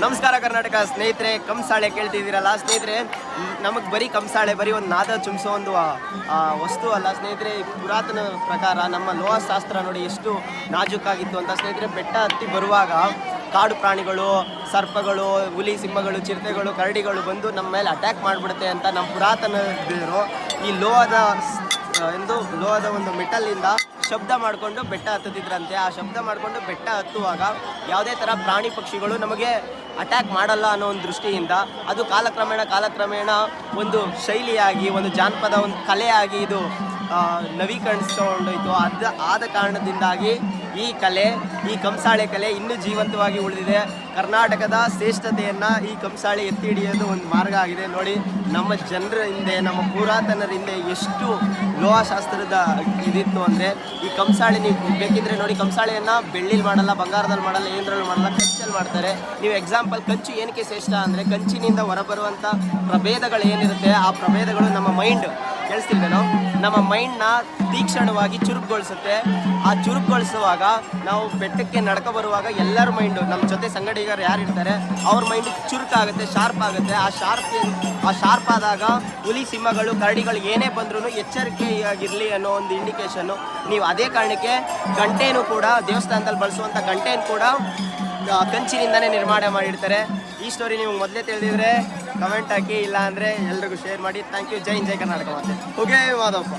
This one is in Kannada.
ನಮಸ್ಕಾರ ಕರ್ನಾಟಕ ಸ್ನೇಹಿತರೆ. ಕಂಸಾಳೆ ಕೇಳ್ತಿದ್ದೀರಲ್ಲ ಸ್ನೇಹಿತರೆ, ನಮಗೆ ಬರೀ ಕಂಸಾಳೆ ಬರೀ ಒಂದು ನಾದ ಚುಮ್ಸೋ ಒಂದು ವಸ್ತು ಅಲ್ಲ ಸ್ನೇಹಿತರೆ. ಪುರಾತನ ಪ್ರಕಾರ ನಮ್ಮ ಲೋಹ ಶಾಸ್ತ್ರ ನೋಡಿ ಎಷ್ಟು ನಾಜೂಕಾಗಿತ್ತು ಅಂತ ಸ್ನೇಹಿತರೆ. ಬೆಟ್ಟ ಹತ್ತಿ ಬರುವಾಗ ಕಾಡು ಪ್ರಾಣಿಗಳು, ಸರ್ಪಗಳು, ಹುಲಿ, ಸಿಂಹಗಳು, ಚಿರತೆಗಳು, ಕರಡಿಗಳು ಬಂದು ನಮ್ಮ ಮೇಲೆ ಅಟ್ಯಾಕ್ ಮಾಡಿಬಿಡುತ್ತೆ ಅಂತ ನಮ್ಮ ಪುರಾತನರು ಈ ಲೋಹದ ಒಂದು ಮೆಟಲಿಂದ ಶಬ್ದ ಮಾಡಿಕೊಂಡು ಬೆಟ್ಟ ಹತ್ತುತ್ತಿದ್ರಂತೆ. ಆ ಶಬ್ದ ಮಾಡಿಕೊಂಡು ಬೆಟ್ಟ ಹತ್ತುವಾಗ ಯಾವುದೇ ಥರ ಪ್ರಾಣಿ ಪಕ್ಷಿಗಳು ನಮಗೆ ಅಟ್ಯಾಕ್ ಮಾಡಲ್ಲ ಅನ್ನೋ ಒಂದು ದೃಷ್ಟಿಯಿಂದ ಅದು ಕಾಲಕ್ರಮೇಣ ಒಂದು ಶೈಲಿಯಾಗಿ, ಒಂದು ಜಾನಪದ, ಒಂದು ಕಲೆಯಾಗಿ ಇದು ನವೀಕರಿಸಿಕೊಂಡೋಯ್ತು. ಆದ ಕಾರಣದಿಂದಾಗಿ ಈ ಕಂಸಾಳೆ ಕಲೆ ಇನ್ನೂ ಜೀವಂತವಾಗಿ ಉಳಿದಿದೆ. ಕರ್ನಾಟಕದ ಶ್ರೇಷ್ಠತೆಯನ್ನು ಈ ಕಂಸಾಳೆ ಎತ್ತಿ ಹಿಡಿಯೋದು ಒಂದು ಮಾರ್ಗ ಆಗಿದೆ. ನೋಡಿ, ನಮ್ಮ ಜನರ ಹಿಂದೆ, ನಮ್ಮ ಪುರಾತನರ ಹಿಂದೆ ಎಷ್ಟು ಲೋಹಶಾಸ್ತ್ರದ ಇದಿತ್ತು ಅಂದರೆ ಈ ಕಂಸಾಳೆ. ನೀವು ಬೇಕಿದ್ರೆ ನೋಡಿ, ಕಂಸಾಳೆಯನ್ನು ಬೆಳ್ಳಿಲಿ ಮಾಡಲ್ಲ, ಬಂಗಾರದಲ್ಲಿ ಮಾಡಲ್ಲ, ಏನರಲ್ಲೂ ಮಾಡಲ್ಲ, ಕಂಚಲ್ಲಿ ಮಾಡ್ತಾರೆ. ನೀವು ಎಕ್ಸಾಂಪಲ್, ಕಂಚು ಏನಕ್ಕೆ ಶ್ರೇಷ್ಠ ಅಂದರೆ ಕಂಚಿನಿಂದ ಹೊರಬರುವಂಥ ಪ್ರಭೇದಗಳು ಏನಿರುತ್ತೆ, ಆ ಪ್ರಭೇದಗಳು ನಮ್ಮ ಮೈಂಡ್ ಕೇಳಿಸ್ತಿಲ್ವೇನೋ, ನಮ್ಮ ಮೈಂಡ್ನ ತೀಕ್ಷ್ಣವಾಗಿ ಚುರುಕುಗೊಳಿಸುತ್ತೆ. ಆ ಚುರುಕುಗೊಳಿಸುವಾಗ ನಾವು ಬೆಟ್ಟಕ್ಕೆ ನಡ್ಕೊ ಬರುವಾಗ ಎಲ್ಲರ ಮೈಂಡು, ನಮ್ಮ ಜೊತೆ ಸಂಗಡಿಗರು ಯಾರು ಇರ್ತಾರೆ ಅವ್ರ ಮೈಂಡ್ ಚುರುಕಾಗುತ್ತೆ, ಶಾರ್ಪ್ ಆಗುತ್ತೆ. ಆ ಶಾರ್ಪ್ ಆದಾಗ ಹುಲಿ, ಸಿಂಹಗಳು, ಕರಡಿಗಳು ಏನೇ ಬಂದ್ರೂ ಎಚ್ಚರಿಕೆಯಾಗಿರಲಿ ಅನ್ನೋ ಒಂದು ಇಂಡಿಕೇಶನ್ನು. ನೀವು ಅದೇ ಕಾರಣಕ್ಕೆ ಗಂಟೆನೂ ಕೂಡ, ದೇವಸ್ಥಾನದಲ್ಲಿ ಬಳಸುವಂಥ ಗಂಟೆನೂ ಕೂಡ ಕಂಚಿನಿಂದನೇ ನಿರ್ಮಾಣ ಮಾಡಿರ್ತಾರೆ. ಈ ಸ್ಟೋರಿ ನೀವು ಮೊದಲೇ ತಿಳಿದಿದ್ರೆ ಕಮೆಂಟ್ ಹಾಕಿ, ಇಲ್ಲ ಅಂದರೆ ಎಲ್ರಿಗೂ ಶೇರ್ ಮಾಡಿ. Thank you. ಜೈ ಕರ್ನಾಟಕ. ಮತ್ತೆ ಹೋಗೇ ಮಾದಪ್ಪ.